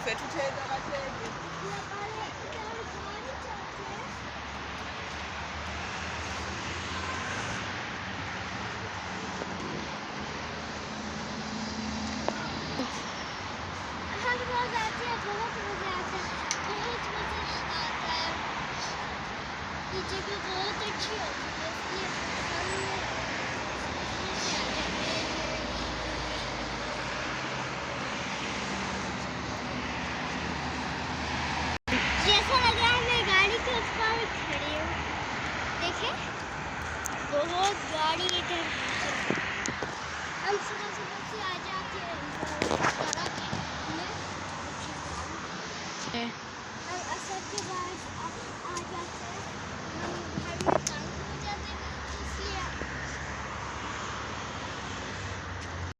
Fit उठे जरा से हम रोज आते हैं, बहुत मजा आता है, बहुत मजा आता है। ये जगह बहुत अच्छी होती है, इसलिए जैसा लग रहा है मैं गाड़ी के उस पार खड़ी हूँ। देखें, बहुत गाड़ी इधर। हम सुबह सुबह से आ जाते हैं हम असर के बाद आ जाते हैं, हम घर में तंग हो जाते हैं, इसलिए